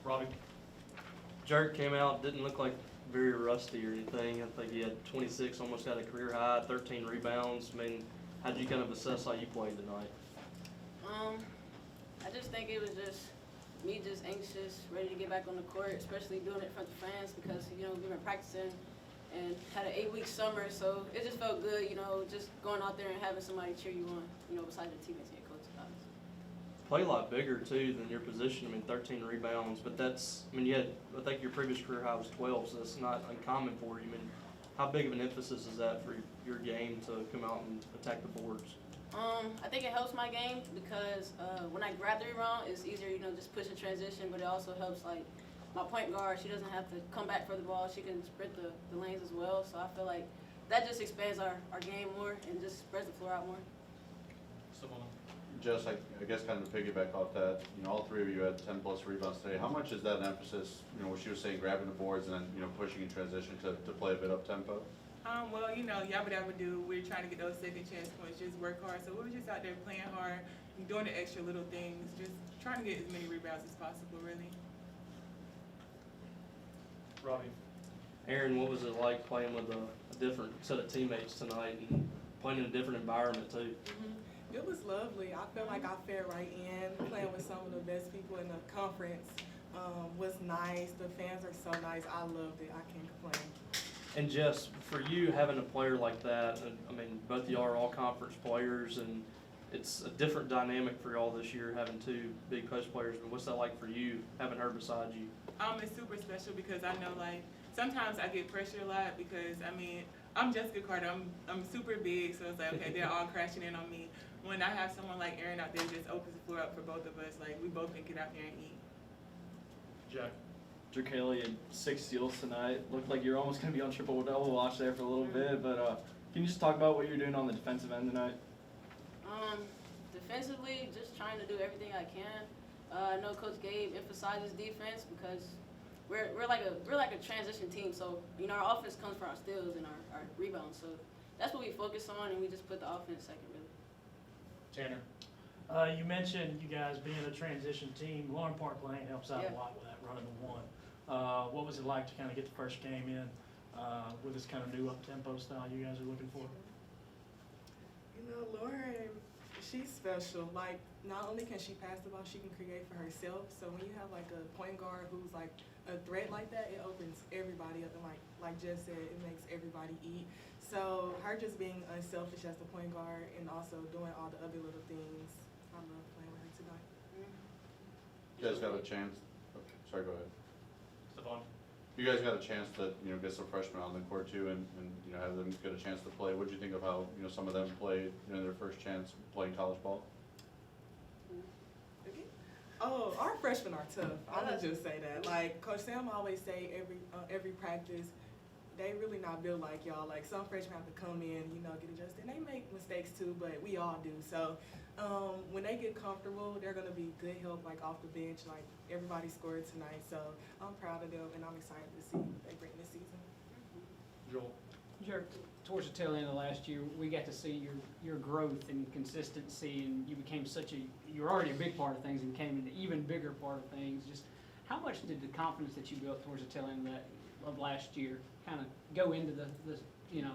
Robbie. Jerk came out, didn't look like very rusty or anything. I think he had 26, almost had a career high, 13 rebounds. I mean, how did you kind of assess how you played tonight? I just think it was just me just anxious, ready to get back on the court, especially doing it in front of fans because, we've been practicing and had an 8-week summer, so it just felt good, just going out there and having somebody cheer you on, besides your teammates and your coaches, obviously. Play a lot bigger, too, than your position. I mean, 13 rebounds, but I think your previous career high was 12, so that's not uncommon for you. I mean, how big of an emphasis is that for your game to come out and attack the boards? I think it helps my game because when I grab the rebound, it's easier, just push a transition, but it also helps, like, my point guard, she doesn't have to come back for the ball. She can sprint the lanes as well, so I feel like that just expands our game more and just spreads the floor out more. Jess, I guess kind of to piggyback off that, all three of you had 10-plus rebounds today. How much is that an emphasis, what she was saying, grabbing the boards and then, pushing in transition to play a bit up-tempo? Well, yabba dabba do. We're trying to get those second chance points, just work hard. So we were just out there playing hard, doing the extra little things, just trying to get as many rebounds as possible, really. Robbie. Aaron, what was it like playing with a different set of teammates tonight and playing in a different environment, too? It was lovely. I felt like I fit right in. Playing with some of the best people in the conference was nice. The fans are so nice. I loved it. I can't complain. And Jess, for you having a player like that, I mean, both of y'all are all conference players, and it's a different dynamic for y'all this year having two big post players. But what's that like for you having her beside you? It's super special because I know, like, sometimes I get pressure a lot because, I'm Jessica Carter. I'm super big, so it's like, okay, they're all crashing in on me. When I have someone like Aaron out there, it just opens the floor up for both of us. Like, we both can get out there and eat. Jack. Kelly had 6 steals tonight. Looked like you're almost going to be on triple-double watch there for a little bit. But can you just talk about what you're doing on the defensive end tonight? Defensively, just trying to do everything I can. I know Coach Gabe emphasizes defense because we're like a transition team. So our offense comes from our steals and our rebounds. So that's what we focus on, and we just put the offense second, really. Tanner. You mentioned you guys being a transition team. Lauren Park Lane helps out a lot with that running the one. What was it like to kind of get the first game in with this kind of new up-tempo style you guys are looking for? Lauren, she's special. Like, not only can she pass the ball, she can create for herself. So when you have like a point guard who's like a threat like that, it opens everybody up. And like Jess said, it makes everybody eat. So her just being unselfish as the point guard and also doing all the other little things, I love playing with her tonight. You guys got a chance. Okay, sorry, go ahead. Stephon. You guys got a chance to get some freshmen on the court too, and have them get a chance to play. What did you think of how some of them played their first chance playing college ball? Oh, our freshmen are tough. I would just say that. Like Coach Sam always say, every practice, they really not built like y'all. Like some freshmen have to come in, get adjusted. And they make mistakes too, but we all do. So when they get comfortable, they're gonna be good help like off the bench. Like everybody scored tonight, so I'm proud of them and I'm excited to see what they bring this season. Joel. Towards the tail end of last year, we got to see your growth and consistency, and you became you're already a big part of things and became an even bigger part of things. Just how much did the confidence that you built towards the tail end of last year kind of go into the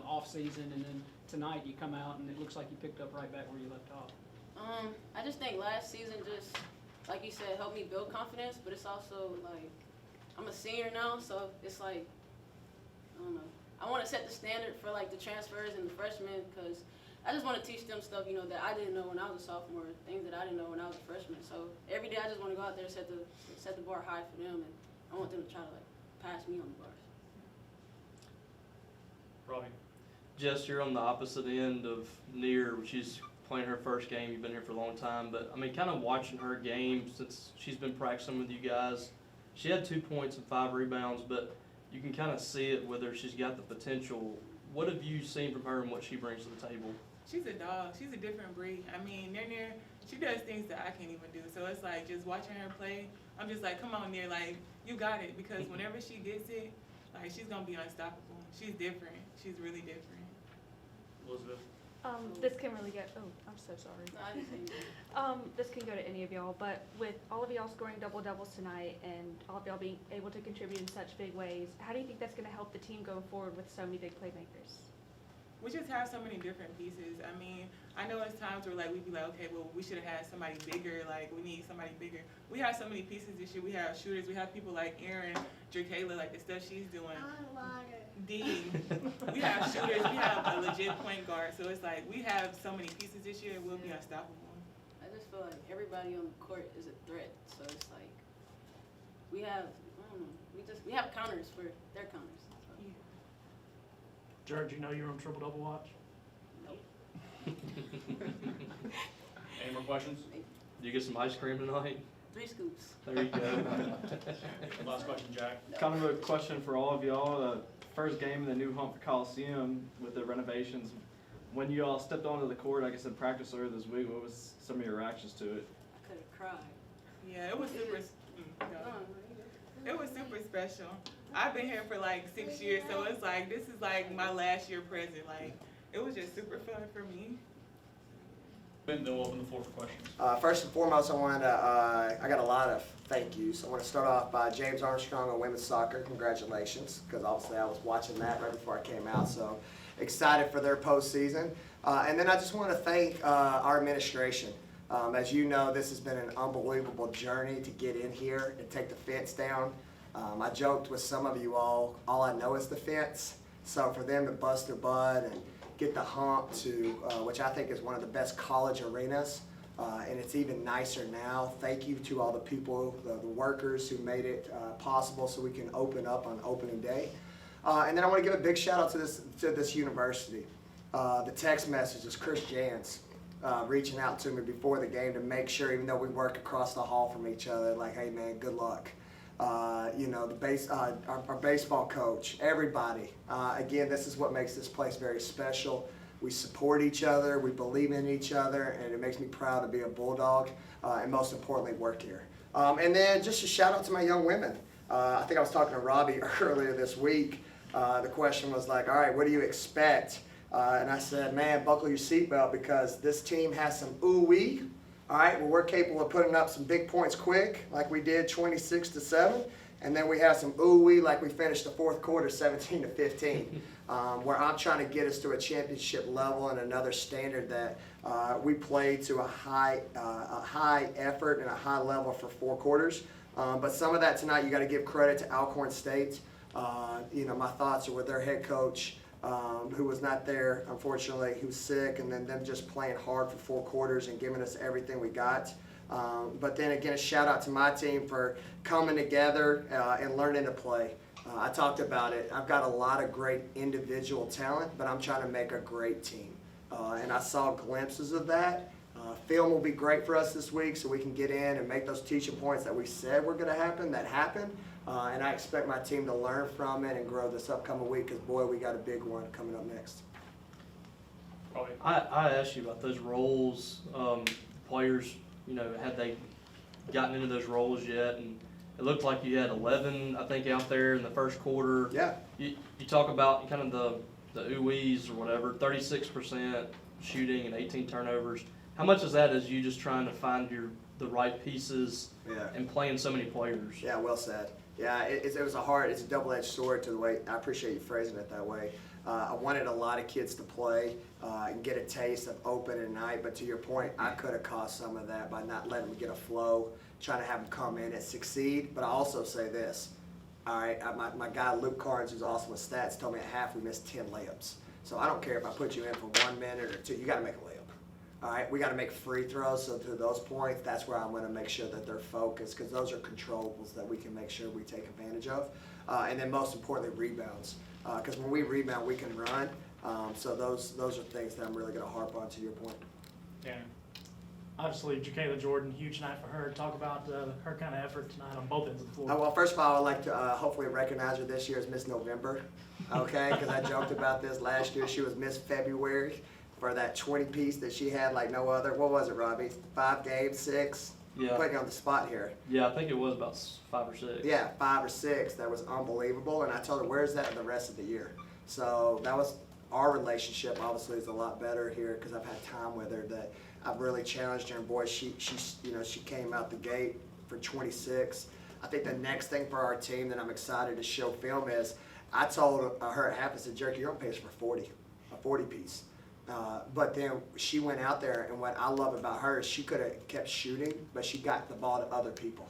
off season, and then tonight you come out and it looks like you picked up right back where you left off? I just think last season just, like you said, helped me build confidence, but it's also like I'm a senior now, so it's like, I don't know. I want to set the standard for like the transfers and the freshmen because I just want to teach them stuff, that I didn't know when I was a sophomore, things that I didn't know when I was a freshman. So every day I just want to go out there and set the bar high for them, and I want them to try to like pass me on the bars. Robbie. Jess, you're on the opposite end of Near. She's playing her first game. You've been here for a long time, but kind of watching her game since she's been practicing with you guys. She had 2 points and 5 rebounds, but you can kind of see it whether she's got the potential. What have you seen from her and what she brings to the table? She's a dog. She's a different breed. Near, she does things that I can't even do. So it's like just watching her play, I'm just like, come on, Near, like, you got it. Because whenever she gets it, like, she's going to be unstoppable. She's different. She's really different. Elizabeth. This can really go, oh, I'm so sorry. No, I didn't say anything. This can go to any of y'all, but with all of y'all scoring double-doubles tonight and all of y'all being able to contribute in such big ways, how do you think that's gonna help the team going forward with so many big playmakers? We just have so many different pieces. I mean, I know it's times where like we'd be like, okay, well we should have had somebody bigger. Like we need somebody bigger. We have so many pieces this year. We have shooters. We have people like Erin, Drakayla, like the stuff she's doing. Dean. We have shooters. We have a legit point guard. So it's like we have so many pieces this year. We'll be unstoppable. I just feel like everybody on the court is a threat. So it's like we have, I don't know, we have counters for their counters. So. George, you know you're on triple double watch? Nope. Any more questions? Do you get some ice cream tonight? 3 scoops. There you go. Last question, Jack. Kind of a question for all of y'all. First game in the new Humphrey Coliseum with the renovations. When you all stepped onto the court, I guess in practice earlier this week, what was some of your reactions to it? I could have cried. Yeah, it was super. It was super special. I've been here for like 6 years, so it's like this is like my last year present. Like it was just super fun for me. Then we'll open the floor for questions. First and foremost, I got a lot of thank yous. I want to start off by James Armstrong on women's soccer. Congratulations, because obviously I was watching that right before I came out, so excited for their postseason. And then I just want to thank our administration. As you know, this has been an unbelievable journey to get in here and take the fence down. I joked with some of you all I know is the fence. So for them to bust their butt and get the hump to, which I think is one of the best college arenas, and it's even nicer now. Thank you to all the people, the workers who made it possible so we can open up on opening day. And then I want to give a big shout out to this university. The text messages, Chris Jans reaching out to me before the game to make sure, even though we work across the hall from each other, like, hey man, good luck. You know, our baseball coach, everybody. Again, this is what makes this place very special. We support each other, we believe in each other, and it makes me proud to be a Bulldog, and most importantly, work here. And then just a shout out to my young women. I think I was talking to Robbie earlier this week. The question was like, all right, what do you expect? And I said, man, buckle your seatbelt because this team has some ooh-wee. All right, well, we're capable of putting up some big points quick, like we did 26-7. And then we have some ooh-wee, like we finished the fourth quarter 17-15, where I'm trying to get us to a championship level and another standard that we play to a high effort and a high level for 4 quarters. But some of that tonight, you got to give credit to Alcorn State. You know, my thoughts are with their head coach, who was not there, unfortunately. He was sick, and then them just playing hard for 4 quarters and giving us everything we got. But then again, a shout out to my team for coming together and learning to play. I talked about it. I've got a lot of great individual talent, but I'm trying to make a great team. And I saw glimpses of that. Film will be great for us this week so we can get in and make those teaching points that we said were going to happen, that happened. And I expect my team to learn from it and grow this upcoming week because, boy, we got a big one coming up next. Probably. I asked you about those roles. Players, you know, had they gotten into those roles yet? And it looked like you had 11, I think, out there in the first quarter. Yeah. You talk about kind of the ooh-wees or whatever, 36% shooting and 18 turnovers. How much of that is you just trying to find the right pieces and playing so many players? Yeah, well said. Yeah, it's a double-edged sword to the way, I appreciate you phrasing it that way. I wanted a lot of kids to play and get a taste of open at night, but to your point, I could have caused some of that by not letting them get a flow, trying to have them come in and succeed. But I also say this, all right, my guy Luke Carnes, who's awesome with stats, told me at half we missed 10 layups. So I don't care if I put you in for 1 minute or 2, you got to make a layup. All right, we got to make free throws, so to those points, that's where I'm going to make sure that they're focused because those are controllables that we can make sure we take advantage of. And then most importantly, rebounds. Because when we rebound, we can run. So those are things that I'm really going to harp on to your point. Tanner. Obviously, Drakayla Jordan, huge night for her. Talk about her kind of effort tonight on both ends of the floor. Well, first of all, I'd like to hopefully recognize her this year as Miss November, okay? Because I joked about this last year. She was Miss February for that 20-piece that she had like no other. What was it, Robbie? 5 games, 6? Yeah. Putting you on the spot here. Yeah, I think it was about 5 or 6. Yeah, 5 or 6. That was unbelievable. And I told her, where's that the rest of the year? So that was our relationship obviously is a lot better here because I've had time with her that I've really challenged her. And boy, she came out the gate for 26. I think the next thing for our team that I'm excited to show film is I told her at half, I said, Jerky, you're gonna pay us for a 40 piece. But then she went out there, and what I love about her is she could have kept shooting, but she got the ball to other people.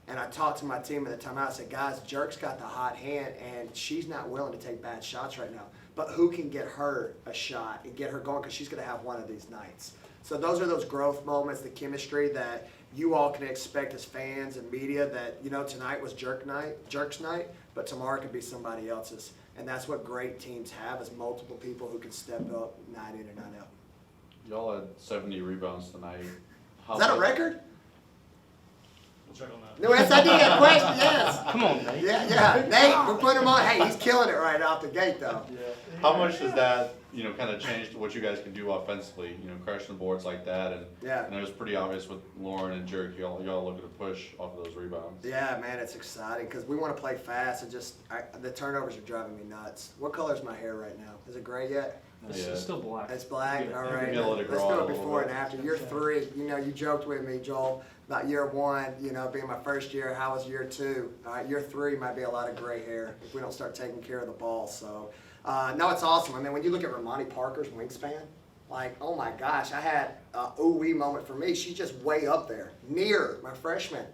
And I talked to my team at the timeout. I said, guys, Jerk's got the hot hand, and she's not willing to take bad shots right now. But who can get her a shot and get her going? Because she's going to have one of these nights. So those are those growth moments, the chemistry that you all can expect as fans and media that, tonight was Jerk's night, but tomorrow could be somebody else's. And that's what great teams have is multiple people who can step up night in and night out. Y'all had 70 rebounds tonight. Is that a record? We'll check on that. No, yes, I did. A question, yes. Come on, Nate. Yeah. Nate, we're putting him on. Hey, he's killing it right off the gate, though. How much does that, kind of change what you guys can do offensively? Crushing the boards like that, and it was pretty obvious with Lauren and Jerk. Y'all looking to push off of those rebounds. Yeah, man, it's exciting because we want to play fast and the turnovers are driving me nuts. What color is my hair right now? Is it gray yet? It's still black. It's black. Yeah. All right. Maybe let it Let's grow do out it a little before bit. and after. Year 3, you joked with me, Joel, about year 1, being my first year. How was year 2? All right, year 3 might be a lot of gray hair if we don't start taking care of the ball. So, no, it's awesome. I mean, when you look at Ramani Parker's wingspan, like, oh my gosh, I had a ooh-wee moment for me. She's just way up there, near my freshman.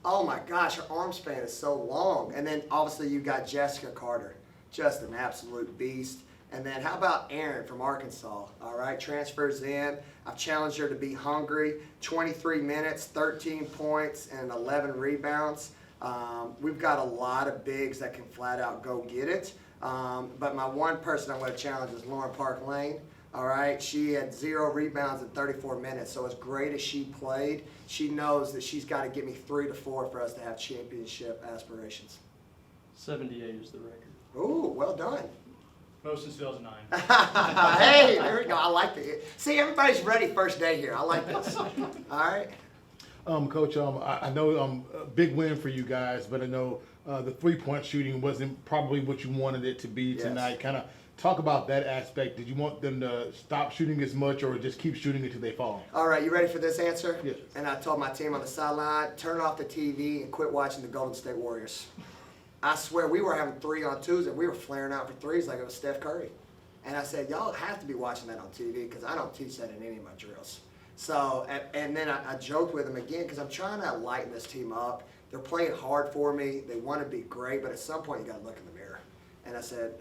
Oh my gosh, her arm span is so long. And then obviously you got Jessica Carter, just an absolute beast. And then how about Erin from Arkansas? All right, transfers in. I've challenged her to be hungry. 23 minutes, 13 points, and 11 rebounds. We've got a lot of bigs that can flat out go get it. But my one person I'm going to challenge is Lauren Park Lane. All right, she had 0 rebounds in 34 minutes. So as great as she played, she knows that she's got to get me 3 to 4 for us to have championship aspirations. 78 is the record. Ooh, well done. Most since 2009. Hey, there we go. I like it. See, everybody's ready first day here. I like this. All right. Coach, I know a big win for you guys, but I know the 3-point shooting wasn't probably what you wanted it to be tonight. Yes. Kind of talk about that aspect. Did you want them to stop shooting as much or just keep shooting until they fall? All right, you ready for this answer? Yes. And I told my team on the sideline, turn off the TV and quit watching the Golden State Warriors. I swear, we were having 3-on-2s and we were flaring out for threes like it was Steph Curry. And I said, y'all have to be watching that on TV because I don't teach that in any of my drills. So, and then I joked with them again because I'm trying to lighten this team up. They're playing hard for me. They want to be great, but at some point you got to look in the mirror. And I said,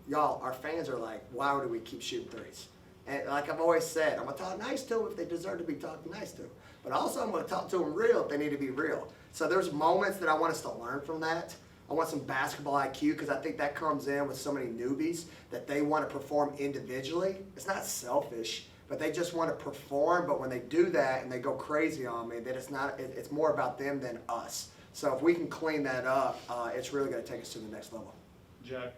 y'all, our fans are like, why do we keep shooting threes? And like I've always said, I'm going to talk nice to them if they deserve to be talked nice to. But also I'm going to talk to them real if they need to be real. So there's moments that I want us to learn from that. I want some basketball IQ because I think that comes in with so many newbies that they want to perform individually. It's not selfish, but they just want to perform. But when they do that and they go crazy on me, that it's more about them than us. So if we can clean that up, it's really going to take us to the next level. Jack.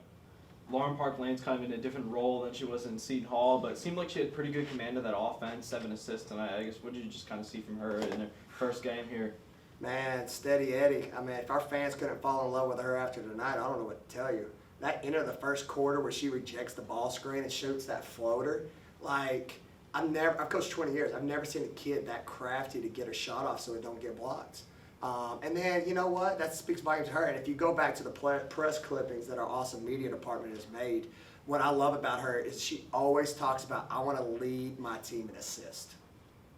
Lauren Park Lane's kind of in a different role than she was in Seton Hall, but it seemed like she had pretty good command of that offense, 7 assists tonight. I guess, what did you just kind of see from her in her first game here? Man, steady Eddie. I mean, if our fans couldn't fall in love with her after tonight, I don't know what to tell you. That end of the first quarter where she rejects the ball screen and shoots that floater, like, I've coached 20 years. I've never seen a kid that crafty to get her shot off so it don't get blocked. And then, you know what? That speaks volumes to her. And if you go back to the press clippings that our awesome media department has made, what I love about her is she always talks about, I want to lead my team in assist.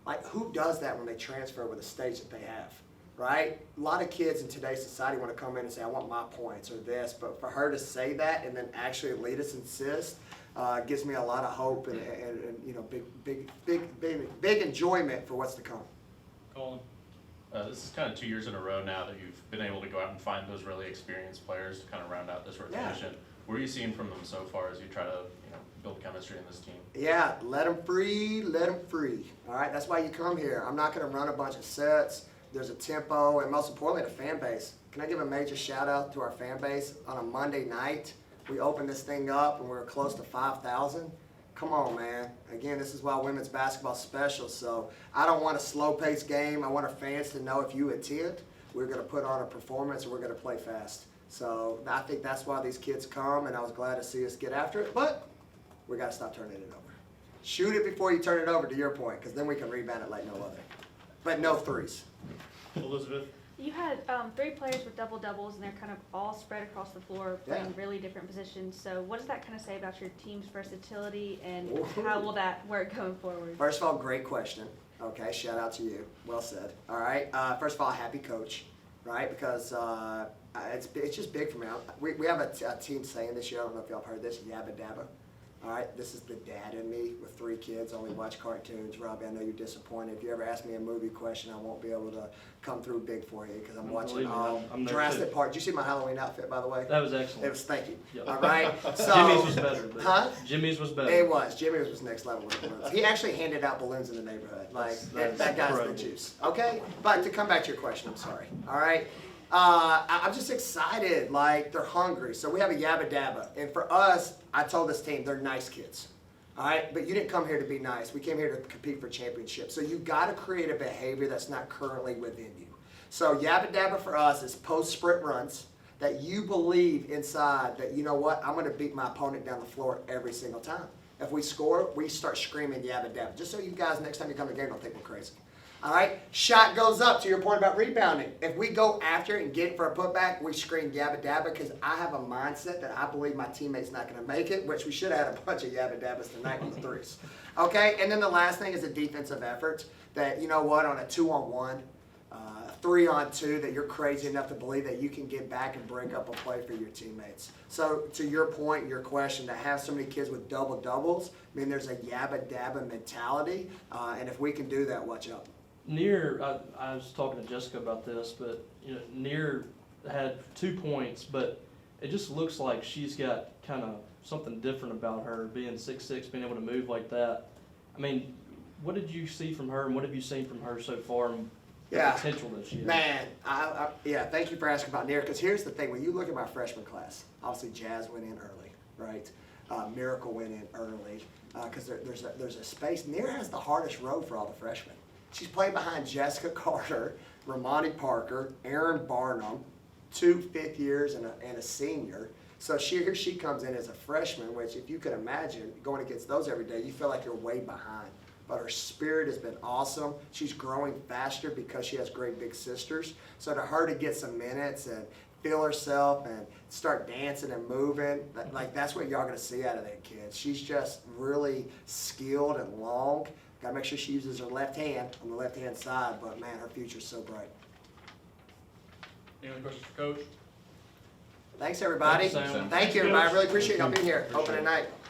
Like, who does that when they transfer with the stage that they have? Right? A lot of kids in today's society want to come in and say, I want my points or this, but for her to say that and then actually lead us in assist gives me a lot of hope and you know, big enjoyment for what's to come. Colin. This is kind of 2 years in a row now that you've been able to go out and find those really experienced players to kind of round out this rotation. What are you seeing from them so far as you try to build chemistry in this team? Yeah, let them free, let them free. All right, that's why you come here. I'm not going to run a bunch of sets. There's a tempo, and most importantly, the fan base. Can I give a major shout out to our fan base? On a Monday night, we opened this thing up and we were close to 5,000. Come on, man. Again, this is why women's basketball is special. So I don't want a slow-paced game. I want our fans to know if you attend, we're going to put on a performance and we're going to play fast. So I think that's why these kids come, and I was glad to see us get after it. But we gotta stop turning it over. Shoot it before you turn it over, to your point, because then we can rebound it like no other. But no threes. Elizabeth? You had 3 players with double doubles, and they're kind of all spread across the floor, playing Yeah. really different positions. So, what does that kind of say about your team's versatility, and Ooh. how will that work going forward? First of all, great question. Okay, shout out to you. Well said. All right. First of all, happy coach, right? Because it's just big for me. We have a team saying this year. I don't know if y'all have heard this. Yabba dabba. All right. This is the dad in me with 3 kids. Only watch cartoons. Robbie, I know you're disappointed. If you ever ask me a movie question, I won't be able to come through big for you because I'm watching Believe me, I'm there Jurassic too. Park. Did you see my Halloween outfit, by the way? That was excellent. It was, thank you. Yep. All right. So Jimmy's was better. But Huh? Jimmy's was better. It was. Jimmy was next level with balloons. He actually handed out balloons in the neighborhood. Like, That's that guy's incredible. the juice. Okay? But to come back to your question, I'm sorry. All right? I'm just excited. Like, they're hungry. So we have a yabba dabba. And for us, I told this team, they're nice kids. All right? But you didn't come here to be nice. We came here to compete for championships. So you've got to create a behavior that's not currently within you. So yabba dabba for us is post-sprint runs that you believe inside that, you know what, I'm going to beat my opponent down the floor every single time. If we score, we start screaming yabba dabba. Just so you guys, next time you come to the game, don't think we're crazy. All right? Shot goes up, to your point about rebounding. If we go after it and get it for a putback, we scream yabba dabba because I have a mindset that I believe my teammate's not going to make it, which we should have had a bunch of yabba dabbas tonight with 3s. Okay? And then the last thing is a defensive effort that, you know what, on a 2-on-1, 3-on-2, that you're crazy enough to believe that you can get back and break up a play for your teammates. So to your point, your question, to have so many kids with double doubles, I mean, there's a yabba dabba mentality, and if we can do that, watch out. Near, I was talking to Jessica about this, but you know, Near had 2 points, but it just looks like she's got kind of something different about her, being 6'6", being able to move like that. I mean, what did you see from her, and what have you seen from her so far, and the Yeah. potential that she has? Man, yeah, thank you for asking about Near, because here's the thing. When you look at my freshman class, obviously Jazz went in early, right? Miracle went in early, because there's a space. Near has the hardest road for all the freshmen. She's playing behind Jessica Carter, Ramani Parker, Aaron Barnum, 2 fifth years and a senior. So here she comes in as a freshman, which if you could imagine going against those every day, you feel like you're way behind. But her spirit has been awesome. She's growing faster because she has great big sisters. So to her to get some minutes and feel herself and start dancing and moving, like that's what y'all gonna see out of that kid. She's just really skilled and long. Gotta make sure she uses her left hand on the left-hand side, but man, her future's so bright. Any other questions for Coach? Thanks, everybody. Thanks, Sam. Thank you, everybody. I really appreciate y'all being here. Opening night.